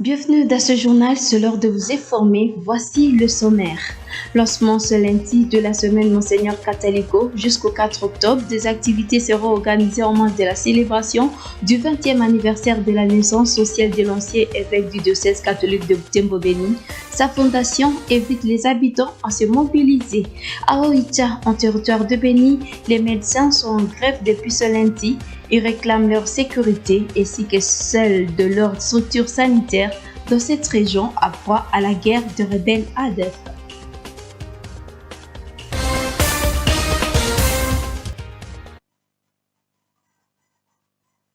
Bienvenue dans ce journal, c'est l'heure de vous informer. Voici le sommaire. Lancement ce lundi de la semaine Monseigneur Catalico jusqu'au 4 octobre. Des activités seront organisées en marge de la célébration du 20e anniversaire de la naissance sociale de l'ancien évêque du diocèse catholique de Butembo-Beni. Sa fondation invite les habitants à se mobiliser. À Oicha, en territoire de Beni, les médecins sont en grève depuis ce lundi. Ils réclament leur sécurité ainsi que celle de leur structure sanitaire dans cette région à proie à la guerre de rebelles ADF.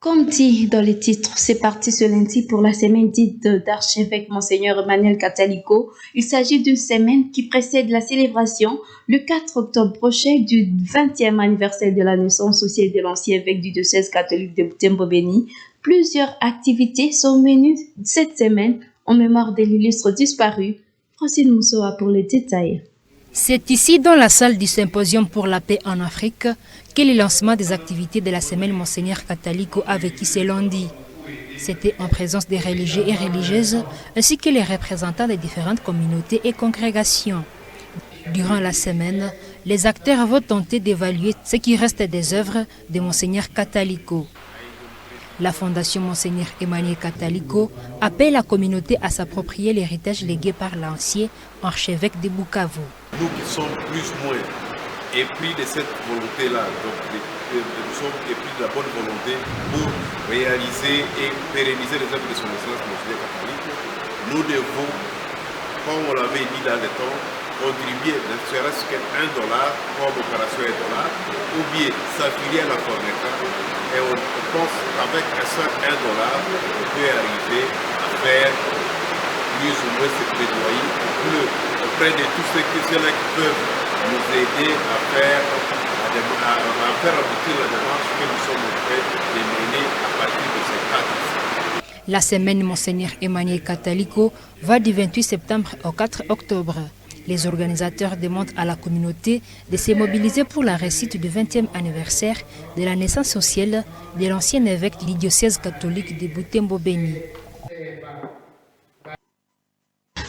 Comme dit dans les titres, c'est parti ce lundi pour la semaine dite d'archevêque Monseigneur Emmanuel Catalico. Il s'agit d'une semaine qui précède la célébration le 4 octobre prochain du 20e anniversaire de la naissance sociale de l'ancien évêque du diocèse catholique de Butembo-Beni. Plusieurs activités sont menues cette semaine en mémoire de l'illustre disparu. Francine Moussoa pour les détails. C'est ici, dans la salle du Symposium pour la paix en Afrique, que le lancement des activités de la semaine Monseigneur Catalico a vécu ce lundi. C'était en présence des religieux et religieuses, ainsi que les représentants des différentes communautés et congrégations. Durant la semaine, les acteurs vont tenter d'évaluer ce qui reste des œuvres de Monseigneur Catalico. La Fondation Monseigneur Emmanuel Catalico appelle la communauté à s'approprier l'héritage légué par l'ancien archevêque de Bukavu. Nous qui sommes plus ou moins épris de cette volonté-là, donc nous sommes épris de la bonne volonté pour réaliser et pérenniser les œuvres de son excellence Monseigneur Catalico, nous devons, comme on l'avait dit dans le temps, contribuer ne serait-ce qu'un dollar comme opération $1, ou bien s'affilier à la FONECA, et on pense qu'avec un seul $1, on peut arriver à faire plus ou moins ce plaidoyer auprès de tous ceux-là qui peuvent nous aider à faire aboutir la démarche que nous sommes en train de mener à partir de ces cadres. La semaine Monseigneur Emmanuel Catalico va du 28 septembre au 4 octobre. Les organisateurs demandent à la communauté de se mobiliser pour la réussite du 20e anniversaire de la naissance sociale de l'ancien évêque du diocèse catholique de Butembo-Beni.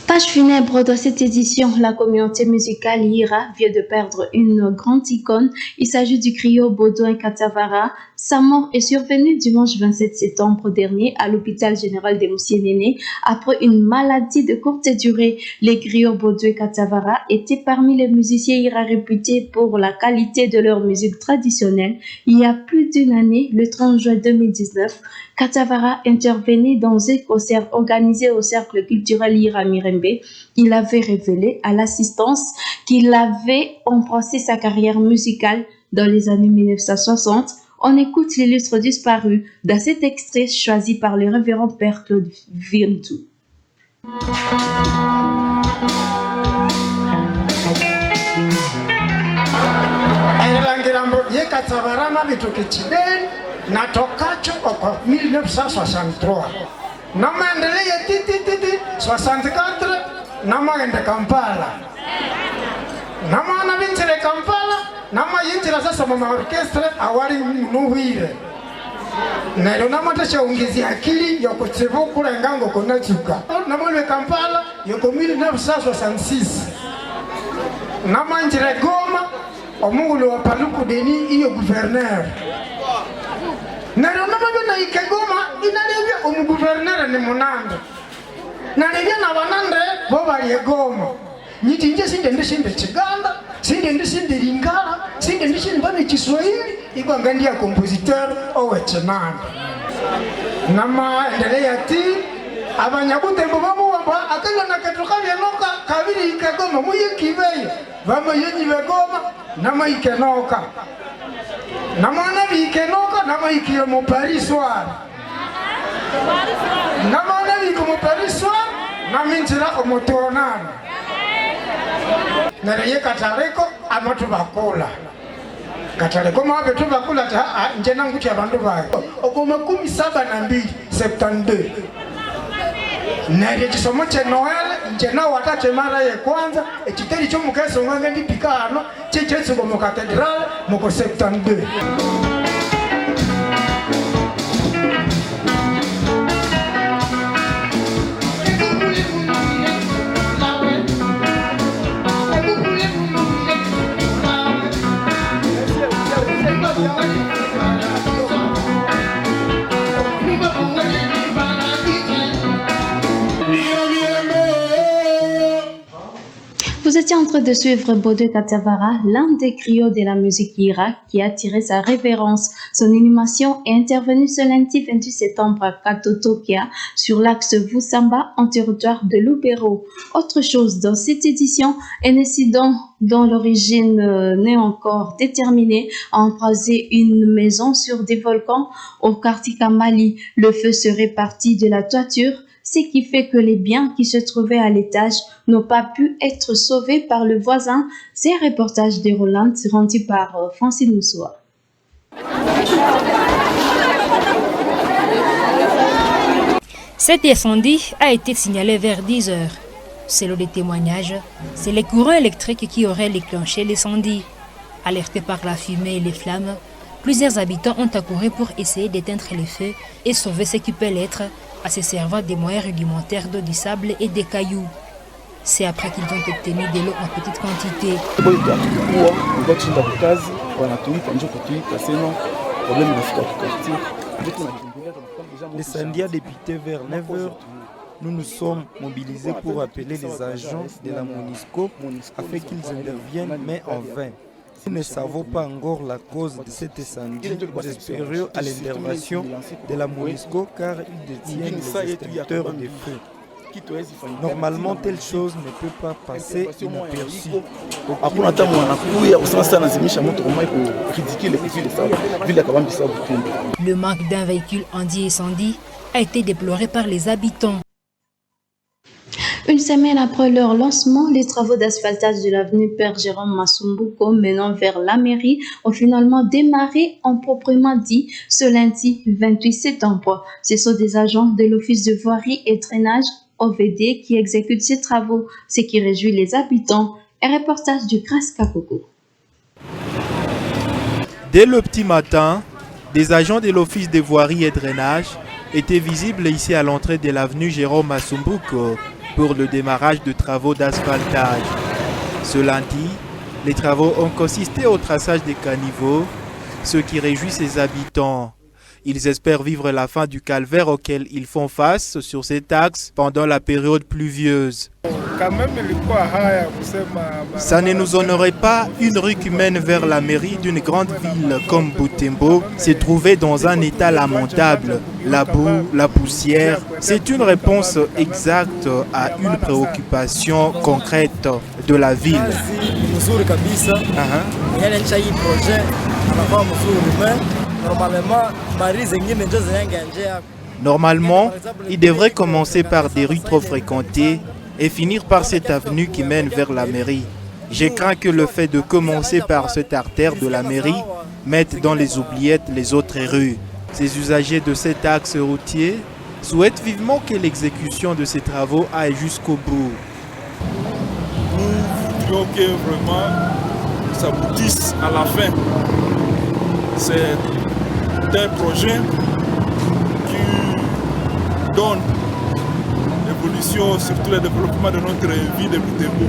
Page funèbre dans cette édition, la communauté musicale Ira vient de perdre une grande icône. Il s'agit du griot Baudouin Katavara. Sa mort est survenue dimanche 27 septembre dernier à l'hôpital général de Moussienene après une maladie de courte durée. Les griots Baudouin Katavara étaient parmi les musiciens Ira réputés pour la qualité de leur musique traditionnelle. Il y a plus d'une année, le 30 juin 2019, Katavara intervenait dans un concert organisé au Cercle culturel Ira Mirembe. Il avait révélé à l'assistance qu'il avait embrassé sa carrière musicale dans les années 1960. On écoute l'illustre disparu dans cet extrait choisi par le révérend Père Claude Virntou. Natokacho kwa 1963 namaendelea titi 64 namaenda Kampala namana vincere Kampala namayinjira sasa mama orchestra awali nuhire nero namatasha ongezi akili yokutsibu kulengango konachuka namwe Kampala yoko 1966 namanjira Goma omugulu wa Paluku Deni iyo gouverneur nero namabe na ikegoma inalevya omuguvernera ni munande nalevya na banande bo bali Goma nyiti nje sinde Chiganda sinde Lingala sinde bane Kiswahili igwanga ndia compositeur owe chenande nama endelea ti abanyabutembo bamuwamba akanga na katoka byanoka kabiri ikegoma muyikibeyo bama yenyi begoma nama ikenoka namana bikenoka nama ikiyo mu Paris soir namana biko mu Paris soir naminjira omutonana naraye Katareko amatu bakula Katareko mabe tu bakula ta nje nangu cha bandu bae okoma 17 72 nari kisomo cha Noel nje na watate mara ya kwanza ekiteri cyo mukeso nganga ndi pikano cyecyetse mu cathedral mu 72. titre de suivre Baudouin Katavara, l'un des griots de la musique Ira, qui a attiré sa révérence. Son animation est intervenue ce lundi 28 septembre à Katotokia, sur l'axe Vusamba, en territoire de Lubero. Autre chose dans cette édition, un incident dont l'origine n'est encore déterminée a embrasé une maison sur des volcans au quartier Kamali. Le feu se répartit de la toiture, ce qui fait que les biens qui se trouvaient à l'étage n'ont pas pu être sauvés par le voisin. C'est un reportage de Roland rendu par Francine Moussoua. Cet incendie a été signalé vers 10 heures. Selon les témoignages, c'est les courants électriques qui auraient déclenché l'incendie. Alertés par la fumée et les flammes, plusieurs habitants ont accouru pour essayer d'éteindre les feux et sauver ce qui peut l'être, à se servant des moyens rudimentaires d'eau du sable et des cailloux. C'est après qu'ils ont obtenu de l'eau en petite quantité. L'incendie a débuté vers 9h. Nous nous sommes mobilisés pour appeler les agents de la MONUSCO afin qu'ils interviennent, mais en vain. Nous ne savons pas encore la cause de cet incendie. Nous espérons à l'intervention de la MONUSCO car ils détiennent les extincteurs de feu. Normalement, telle chose ne peut pas passer inaperçue. Le manque d'un véhicule anti-incendie a été déploré par les habitants. Une semaine après leur lancement, les travaux d'asphaltage de l'avenue Père Jérôme Masumbuko menant vers la mairie ont finalement démarré en proprement dit ce lundi 28 septembre. Ce sont des agents de l'Office de voirie et drainage OVD qui exécutent ces travaux, ce qui réjouit les habitants. Un reportage du Grasse Kakoko. Dès le petit matin, des agents de l'Office de voirie et drainage étaient visibles ici à l'entrée de l'avenue Jérôme Masumbuko pour le démarrage de travaux d'asphaltage. Ce lundi, les travaux ont consisté au traçage des caniveaux, ce qui réjouit ses habitants. Ils espèrent vivre la fin du calvaire auquel ils font face sur cet axe pendant la période pluvieuse. Ça ne nous honorait pas une rue qui mène vers la mairie d'une grande ville comme Butembo se trouvait dans un état lamentable. La boue, la poussière, c'est une réponse exacte à une préoccupation concrète de la ville. Normalement, il devrait commencer par des rues trop fréquentées et finir par cette avenue qui mène vers la mairie. Je crains que le fait de commencer par cette artère de la mairie mette dans les oubliettes les autres rues. Ces usagers de cet axe routier souhaitent vivement que l'exécution de ces travaux aille jusqu'au bout. Nous voudrions que vraiment ça aboutisse à la fin. C'est un projet qui donne l'évolution, surtout le développement de notre ville de Butembo.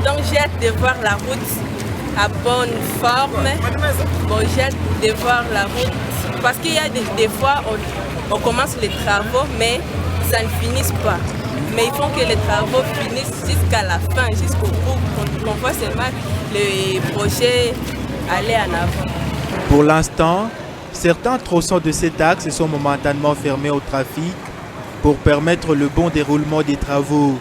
Donc j'ai hâte de voir la route à bonne forme. Bon, j'ai hâte de voir la route parce qu'il y a des fois on commence les travaux mais ça ne finisse pas. Mais il faut que les travaux finissent jusqu'à la fin, jusqu'au bout, qu'on voit seulement le projet aller en avant. Pour l'instant, certains tronçons de cet axe sont momentanément fermés au trafic pour permettre le bon déroulement des travaux.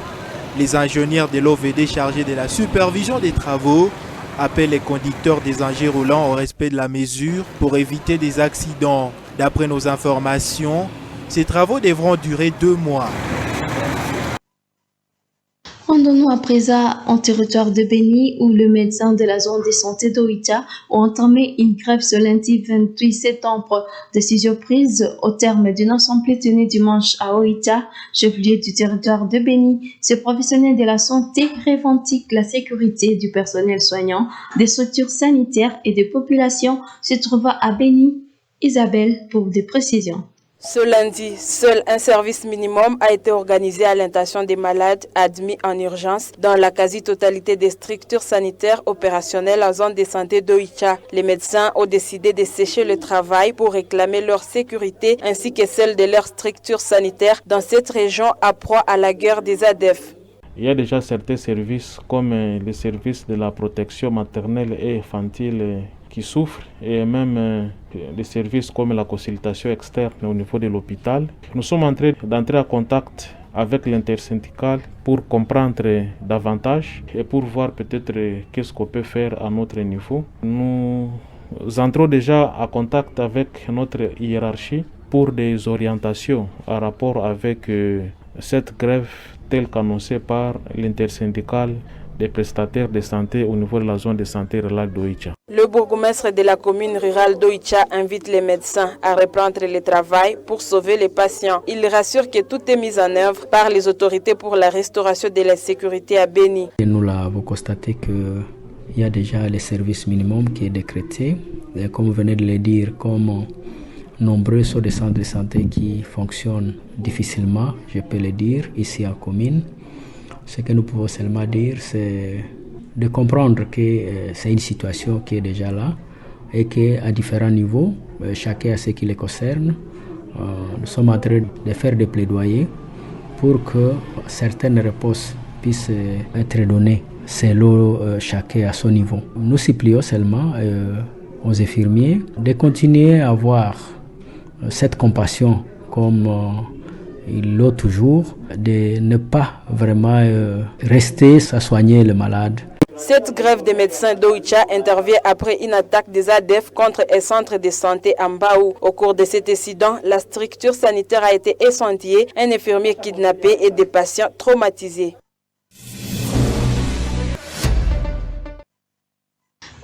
Les ingénieurs de l'OVD chargés de la supervision des travaux appellent les conducteurs des engins roulants au respect de la mesure pour éviter des accidents. D'après nos informations, ces travaux devront durer 2 mois. Rendons-nous à présent en territoire de Béni où le médecin de la zone de santé d'Oicha a entamé une grève ce lundi 28 septembre. Décision prise au terme d'une assemblée tenue dimanche à Oicha, chef-lieu du territoire de Béni. Ce professionnel de la santé revendique la sécurité du personnel soignant, des structures sanitaires et des populations se trouvant à Béni. Isabelle pour des précisions. Ce lundi, seul un service minimum a été organisé à l'intention des malades admis en urgence dans la quasi-totalité des structures sanitaires opérationnelles en zone de santé d'Oicha. Les médecins ont décidé de sécher le travail pour réclamer leur sécurité ainsi que celle de leurs structures sanitaires dans cette région à proie à la guerre des ADF. Il y a déjà certains services comme les services de la protection maternelle et infantile qui souffrent et même des services comme la consultation externe au niveau de l'hôpital. Nous sommes en train d'entrer en contact avec l'intersyndicale pour comprendre davantage et pour voir peut-être qu'est-ce qu'on peut faire à notre niveau. Nous entrons déjà en contact avec notre hiérarchie pour des orientations en rapport avec cette grève telle qu'annoncée par l'intersyndicale des prestataires de santé au niveau de la zone de santé rurale d'Oicha. Le bourgmestre de la commune rurale d'Oicha invite les médecins à reprendre le travail pour sauver les patients. Il rassure que tout est mis en œuvre par les autorités pour la restauration de la sécurité à Beni. Et nous l'avons constaté qu'il y a déjà le service minimum qui est décrété. Et comme vous venez de le dire, comme nombreux sont des centres de santé qui fonctionnent difficilement, je peux le dire, ici en commune. Ce que nous pouvons seulement dire, c'est de comprendre que c'est une situation qui est déjà là et qu'à différents niveaux, chacun a ce qui les concerne. Nous sommes en train de faire des plaidoyers pour que certaines réponses puissent être données selon chacun à son niveau. Nous supplions seulement aux infirmiers de continuer à avoir cette compassion comme il l'ont toujours, de ne pas vraiment rester à soigner le malade. Cette grève des médecins d'Oicha intervient après une attaque des ADF contre un centre de santé à Mbaou. Au cours de cet incident, la structure sanitaire a été incendiée, un infirmier kidnappé et des patients traumatisés.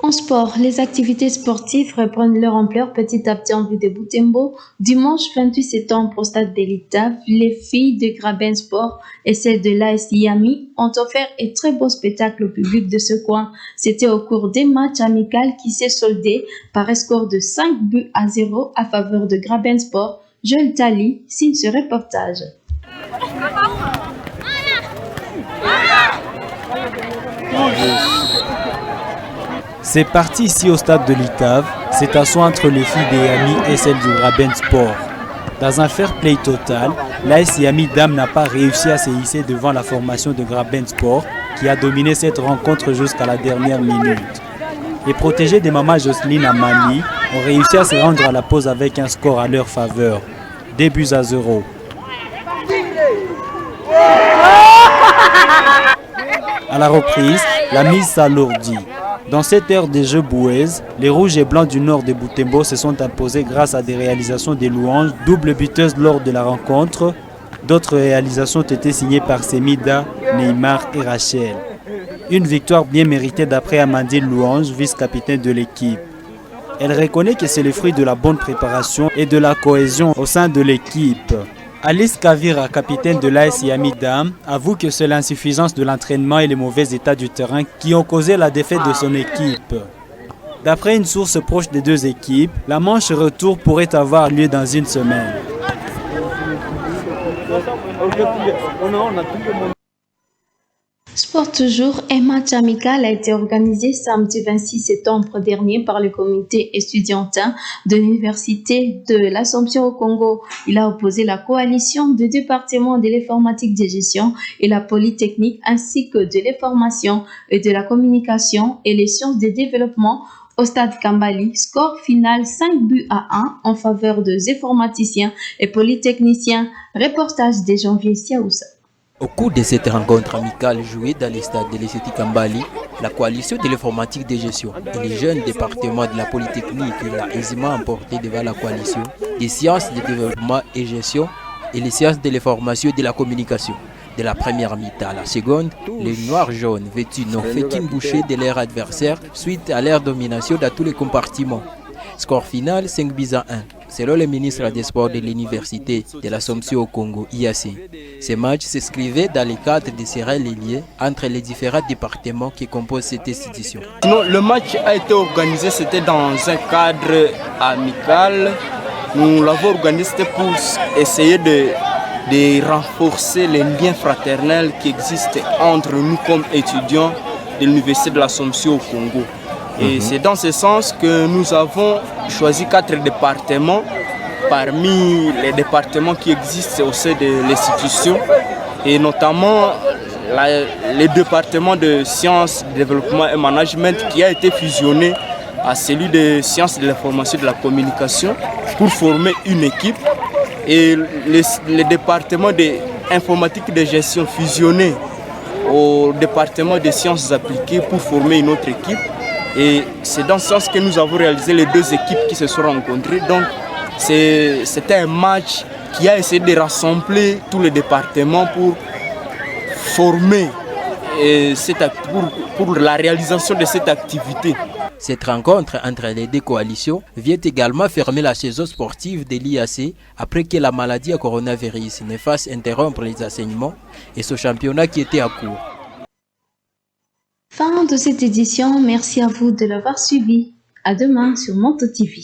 En sport, les activités sportives reprennent leur ampleur petit à petit en vue de Butembo. Dimanche 28 septembre au stade de l'Itav, les filles de Graben Sport et celles de l'AS Yami ont offert un très beau spectacle au public de ce coin. C'était au cours des matchs amicaux qui s'est soldé par un score de 5-0 à faveur de Graben Sport. Joël Tali signe ce reportage. C'est parti ici au stade de l'Itav, c'est un soin entre les filles des Yami et celles du Graben Sport. Dans un fair play total, l'AS Yami Dame n'a pas réussi à se hisser devant la formation de Graben Sport qui a dominé cette rencontre jusqu'à la dernière minute. Les protégés des mamas Jocelyne Amani ont réussi à se rendre à la pause avec un score à leur faveur, 2-0. À la reprise, la mise s'alourdit. Dans cette heure de jeu boueuse, les rouges et blancs du nord de Butembo se sont imposés grâce à des réalisations des louanges, double buteuse lors de la rencontre. D'autres réalisations ont été signées par Semida, Neymar et Rachel. Une victoire bien méritée d'après Amandine Louange, vice-capitaine de l'équipe. Elle reconnaît que c'est le fruit de la bonne préparation et de la cohésion au sein de l'équipe. Alice Kavira, capitaine de l'AS Yami Dam, avoue que c'est l'insuffisance de l'entraînement et le mauvais état du terrain qui ont causé la défaite de son équipe. D'après une source proche des deux équipes, la manche retour pourrait avoir lieu dans une semaine. Sport toujours, un match amical a été organisé samedi 26 septembre dernier par le comité estudiantin de l'Université de l'Assomption au Congo. Il a opposé la coalition des départements de l'informatique de gestion et la polytechnique ainsi que de l'information et de la communication et les sciences de développement au stade Kambali. Score final 5-1 en faveur des informaticiens et polytechniciens. Reportage de Janvier Siaoussa. Au cours de cette rencontre amicale jouée dans le stade de l'Institut Kambali, la coalition de l'informatique de gestion et les jeunes départements de la Polytechnique l'a aisément emporté devant la coalition des sciences de développement et gestion et les sciences de l'information et de la communication. De la première mi-temps à la seconde, les noirs-jaunes vêtus n'ont fait qu'une bouchée de leur adversaire suite à leur domination dans tous les compartiments. Score final 5-1. Selon le ministre des Sports de l'Université de l'Assomption au Congo, IAC, ces matchs s'inscrivaient dans le cadre des serrés liés entre les différents départements qui composent cette institution. Sinon, le match a été organisé, c'était dans un cadre amical. Nous l'avons organisé pour essayer de renforcer les liens fraternels qui existent entre nous comme étudiants de l'Université de l'Assomption au Congo. Et c'est dans ce sens que nous avons choisi 4 départements parmi les départements qui existent au sein de l'institution, et notamment le département de sciences, développement et management qui a été fusionné à celui de sciences de l'information et de la communication pour former une équipe, et le département d'informatique et de gestion fusionné au département des sciences appliquées pour former une autre équipe. Et c'est dans ce sens que nous avons réalisé les deux équipes qui se sont rencontrées. Donc c'était un match qui a essayé de rassembler tous les départements pour former pour la réalisation de cette activité. Cette rencontre entre les deux coalitions vient également fermer la saison sportive de l'IAC après que la maladie à coronavirus ne fasse interrompre les enseignements et ce championnat qui était à court. Fin de cette édition, merci à vous de l'avoir suivi. À demain sur Monto TV.